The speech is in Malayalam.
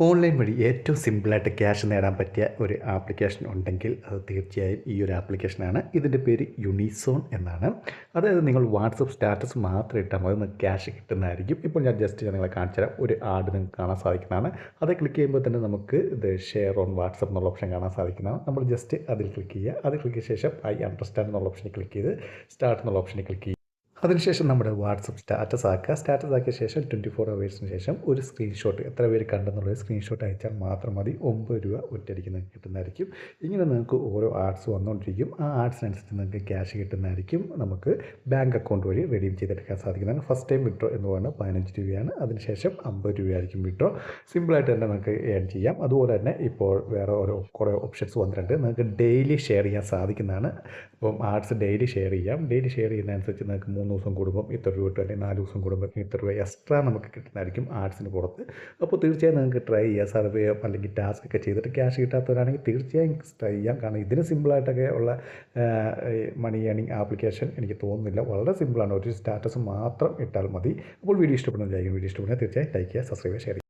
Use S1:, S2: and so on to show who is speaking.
S1: ഓൺലൈൻ വഴി ഏറ്റവും സിമ്പിളായിട്ട് ക്യാഷ് നേടാൻ പറ്റിയ ഒരു ആപ്ലിക്കേഷൻ ഉണ്ടെങ്കിൽ അത് തീർച്ചയായും ഈ ഒരു ആപ്ലിക്കേഷനാണ്. ഇതിൻ്റെ പേര് യൂണിസോൺ എന്നാണ്. അതായത് നിങ്ങൾ വാട്സപ്പ് സ്റ്റാറ്റസ് മാത്രം ഇട്ടാൽ മതി, നിങ്ങൾക്ക് ക്യാഷ് കിട്ടുന്നതായിരിക്കും. ഇപ്പോൾ ഞാൻ ജസ്റ്റ് നിങ്ങളെ കാണിച്ചു തരാം. ഒരു ആഡ് നിങ്ങൾക്ക് കാണാൻ സാധിക്കുന്നതാണ്. അത് ക്ലിക്ക് ചെയ്യുമ്പോൾ തന്നെ നമുക്ക് ഇത് ഷെയർ ഓൺ വാട്സപ്പ് എന്നുള്ള ഓപ്ഷൻ കാണാൻ സാധിക്കുന്നതാണ്. നമ്മൾ ജസ്റ്റ് അതിൽ ക്ലിക്ക് ചെയ്യുക. അതിൽ ക്ലിക്ക് ചെയ്ത ശേഷം ഐ അണ്ടർസ്റ്റാൻഡ് എന്നുള്ള ഓപ്ഷനിൽ ക്ലിക്ക് ചെയ്ത് സ്റ്റാർട്ട് എന്നുള്ള ഓപ്ഷനിൽ ക്ലിക്ക് ചെയ്യുക. അതിനുശേഷം നമ്മുടെ വാട്സപ്പ് സ്റ്റാറ്റസ് ആക്കുക. സ്റ്റാറ്റസ് ആക്കിയ ശേഷം 24 ഹവേഴ്സിന് ശേഷം ഒരു സ്ക്രീൻഷോട്ട്, എത്ര പേര് കണ്ടെന്നുള്ളത് സ്ക്രീൻഷോട്ട് അയച്ചാൽ മാത്രം മതി. 9 രൂപ ഒറ്റയടിക്ക് നിങ്ങൾക്ക് കിട്ടുന്നതായിരിക്കും. ഇങ്ങനെ നിങ്ങൾക്ക് ഓരോ ആഡ്സ് വന്നുകൊണ്ടിരിക്കും. ആ ആഡ്സിനനുസരിച്ച് നിങ്ങൾക്ക് ക്യാഷ് കിട്ടുന്നതായിരിക്കും. നമുക്ക് ബാങ്ക് അക്കൗണ്ട് വഴി റെഡീം ചെയ്തെടുക്കാൻ സാധിക്കുന്നതാണ്. ഫസ്റ്റ് ടൈം വിഡ്രോ എന്ന് പറയുന്നത് 15 രൂപയാണ്. അതിനുശേഷം 50 രൂപയായിരിക്കും വിഡ്രോ. സിമ്പിളായിട്ട് തന്നെ നമുക്ക് ഏൺ ചെയ്യാം. അതുപോലെ തന്നെ ഇപ്പോൾ വേറെ കുറേ ഓപ്ഷൻസ് വന്നിട്ടുണ്ട്. നിങ്ങൾക്ക് ഡെയിലി ഷെയർ ചെയ്യാൻ സാധിക്കുന്നതാണ്. അപ്പം ആഡ്സ് ഡെയിലി ഷെയർ ചെയ്യാം. ഡെയിലി ഷെയർ ചെയ്യുന്നതനുസരിച്ച് നിങ്ങൾക്ക് 3 ദിവസം കൂടുമ്പം ഇത്ര രൂപ കിട്ടും, അല്ലെങ്കിൽ 4 ദിവസം കൂടുമ്പോൾ ഇത്ര രൂപ എക്സ്ട്രാ നമുക്ക് കിട്ടുന്നതായിരിക്കും ആഡ്സിന് പുറത്ത്. അപ്പോൾ തീർച്ചയായും നിങ്ങൾക്ക് ട്രൈ ചെയ്യാം. സർവേ അല്ലെങ്കിൽ ടാസ്ക് ഒക്കെ ചെയ്തിട്ട് ക്യാഷ് കിട്ടാത്തവരാണെങ്കിൽ തീർച്ചയായും ട്രൈ ചെയ്യാം. കാരണം ഇതിന് സിമ്പിളായിട്ടൊക്കെ ഉള്ള മണി ഏണിംഗ് ആപ്ലിക്കേഷൻ എനിക്ക് തോന്നുന്നില്ല. വളരെ സിമ്പിളാണ്. ഒരു സ്റ്റാറ്റസ് മാത്രം ഇട്ടാൽ മതി. അപ്പോൾ വീഡിയോ ഇഷ്ടപ്പെടുന്ന വീഡിയോ ഇഷ്ടപ്പെടുന്നത് തീർച്ചയായും ലൈക്ക് ചെയ്യുക, സബ്സ്ക്രൈബ് ചെയ്യുക, ഷെയർ ചെയ്യുക.